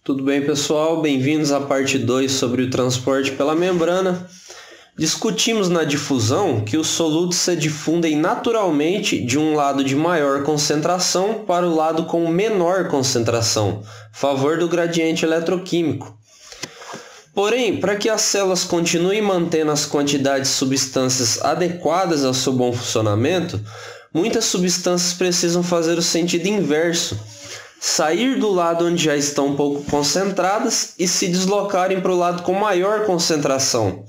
Tudo bem, pessoal? Bem-vindos à parte 2 sobre o transporte pela membrana. Discutimos na difusão que os solutos se difundem naturalmente de um lado de maior concentração para o lado com menor concentração, favor do gradiente eletroquímico. Porém, para que as células continuem mantendo as quantidades de substâncias adequadas ao seu bom funcionamento, muitas substâncias precisam fazer o sentido inverso, sair do lado onde já estão um pouco concentradas e se deslocarem para o lado com maior concentração.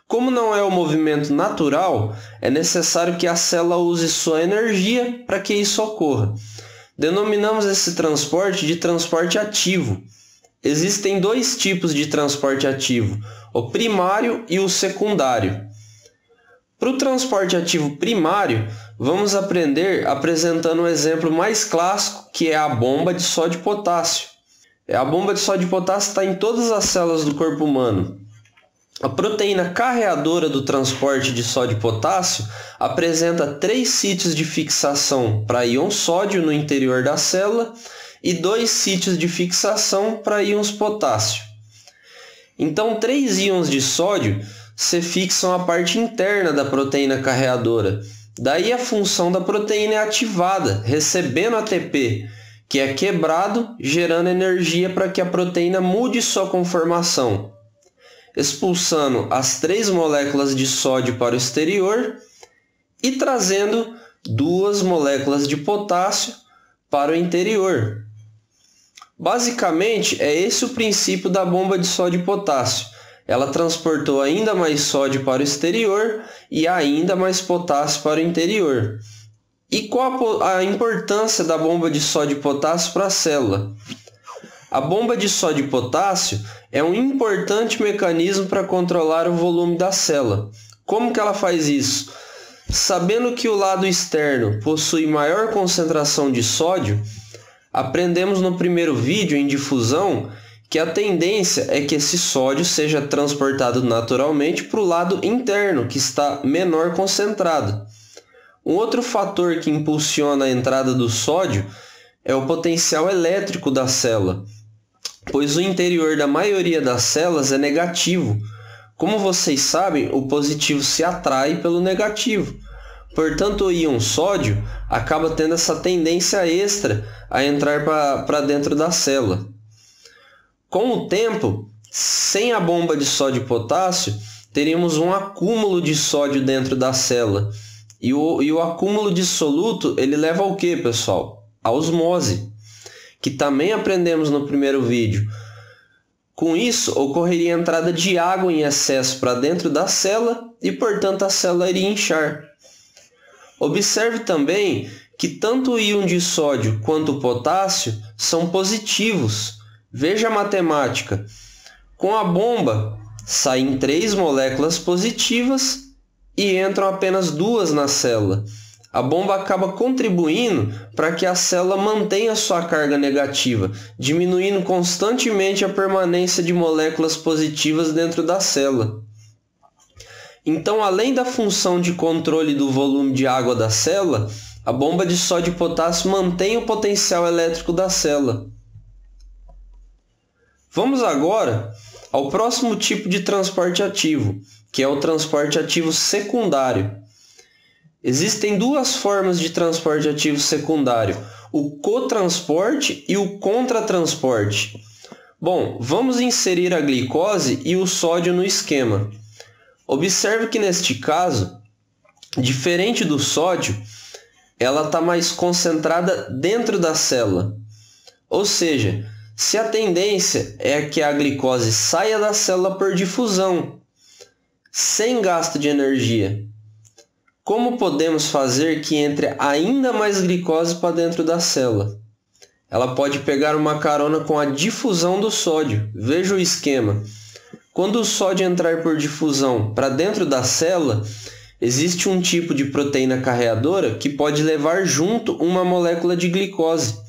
Como não é um movimento natural, é necessário que a célula use sua energia para que isso ocorra. Denominamos esse transporte de transporte ativo. Existem dois tipos de transporte ativo, o primário e o secundário. Para o transporte ativo primário, vamos aprender apresentando um exemplo mais clássico, que é a bomba de sódio e potássio. A bomba de sódio e potássio está em todas as células do corpo humano. A proteína carreadora do transporte de sódio e potássio apresenta 3 sítios de fixação para íon sódio no interior da célula e 2 sítios de fixação para íons potássio. Então, 3 íons de sódio se fixam à parte interna da proteína carreadora. Daí a função da proteína é ativada, recebendo ATP, que é quebrado, gerando energia para que a proteína mude sua conformação, expulsando as 3 moléculas de sódio para o exterior e trazendo 2 moléculas de potássio para o interior. Basicamente, é esse o princípio da bomba de sódio e potássio. Ela transportou ainda mais sódio para o exterior e ainda mais potássio para o interior. E qual a importância da bomba de sódio e potássio para a célula? A bomba de sódio e potássio é um importante mecanismo para controlar o volume da célula. Como que ela faz isso? Sabendo que o lado externo possui maior concentração de sódio, aprendemos no primeiro vídeo em difusão que a tendência é que esse sódio seja transportado naturalmente para o lado interno, que está menor concentrado. Um outro fator que impulsiona a entrada do sódio é o potencial elétrico da célula, pois o interior da maioria das células é negativo. Como vocês sabem, o positivo se atrai pelo negativo. Portanto, o íon sódio acaba tendo essa tendência extra a entrar para dentro da célula. Com o tempo, sem a bomba de sódio e potássio, teríamos um acúmulo de sódio dentro da célula. E o acúmulo de soluto, ele leva ao quê, pessoal? A osmose, que também aprendemos no primeiro vídeo. Com isso, ocorreria a entrada de água em excesso para dentro da célula e, portanto, a célula iria inchar. Observe também que tanto o íon de sódio quanto o potássio são positivos. Veja a matemática. Com a bomba, saem 3 moléculas positivas e entram apenas 2 na célula. A bomba acaba contribuindo para que a célula mantenha sua carga negativa, diminuindo constantemente a permanência de moléculas positivas dentro da célula. Então, além da função de controle do volume de água da célula, a bomba de sódio e potássio mantém o potencial elétrico da célula. Vamos agora ao próximo tipo de transporte ativo, que é o transporte ativo secundário. Existem 2 formas de transporte ativo secundário, o cotransporte e o contratransporte. Bom, vamos inserir a glicose e o sódio no esquema. Observe que neste caso, diferente do sódio, ela está mais concentrada dentro da célula. Ou seja, se a tendência é que a glicose saia da célula por difusão, sem gasto de energia, como podemos fazer que entre ainda mais glicose para dentro da célula? Ela pode pegar uma carona com a difusão do sódio. Veja o esquema. Quando o sódio entrar por difusão para dentro da célula, existe um tipo de proteína carreadora que pode levar junto uma molécula de glicose.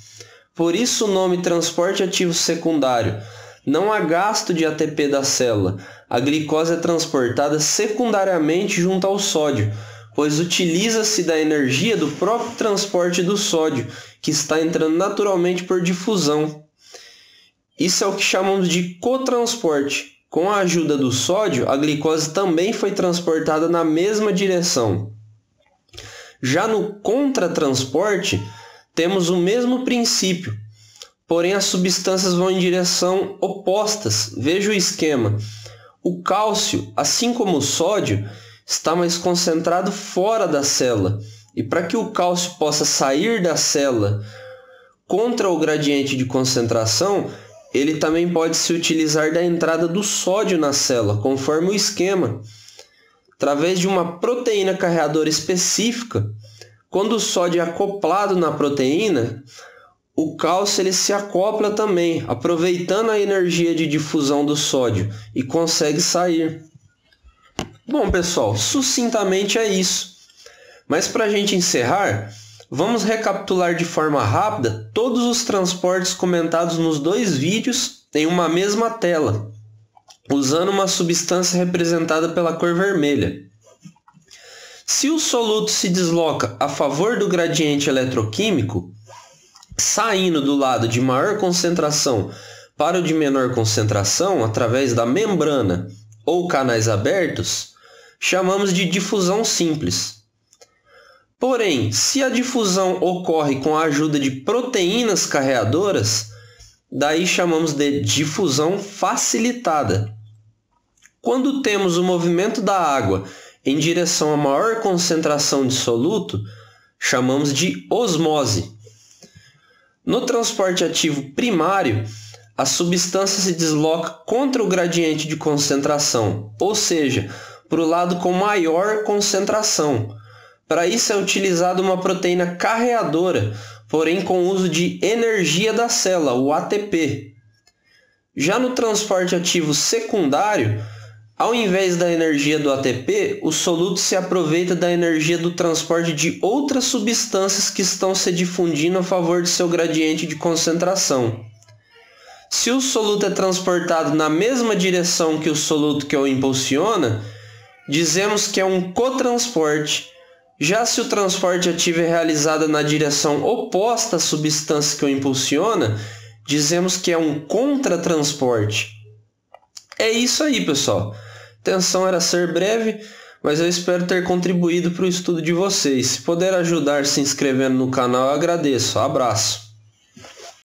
Por isso o nome transporte ativo secundário. Não há gasto de ATP da célula. A glicose é transportada secundariamente junto ao sódio, pois utiliza-se da energia do próprio transporte do sódio, que está entrando naturalmente por difusão. Isso é o que chamamos de cotransporte. Com a ajuda do sódio, a glicose também foi transportada na mesma direção. Já no contratransporte, temos o mesmo princípio, porém as substâncias vão em direção opostas. Veja o esquema. O cálcio, assim como o sódio, está mais concentrado fora da célula. E para que o cálcio possa sair da célula contra o gradiente de concentração, ele também pode se utilizar da entrada do sódio na célula, conforme o esquema. Através de uma proteína carreadora específica, quando o sódio é acoplado na proteína, o cálcio ele se acopla também, aproveitando a energia de difusão do sódio e consegue sair. Bom, pessoal, sucintamente é isso. Mas para a gente encerrar, vamos recapitular de forma rápida todos os transportes comentados nos 2 vídeos em uma mesma tela, usando uma substância representada pela cor vermelha. Se o soluto se desloca a favor do gradiente eletroquímico, saindo do lado de maior concentração para o de menor concentração através da membrana ou canais abertos, chamamos de difusão simples. Porém, se a difusão ocorre com a ajuda de proteínas carreadoras, daí chamamos de difusão facilitada. Quando temos o movimento da água em direção a maior concentração de soluto, chamamos de osmose. No transporte ativo primário, a substância se desloca contra o gradiente de concentração, ou seja, para o lado com maior concentração. Para isso é utilizada uma proteína carreadora, porém com uso de energia da célula, o ATP. Já no transporte ativo secundário, ao invés da energia do ATP, o soluto se aproveita da energia do transporte de outras substâncias que estão se difundindo a favor de seu gradiente de concentração. Se o soluto é transportado na mesma direção que o soluto que o impulsiona, dizemos que é um cotransporte. Já se o transporte ativo é realizado na direção oposta à substância que o impulsiona, dizemos que é um contratransporte. É isso aí, pessoal. A intenção era ser breve, mas eu espero ter contribuído para o estudo de vocês. Se puder ajudar se inscrevendo no canal, eu agradeço. Abraço.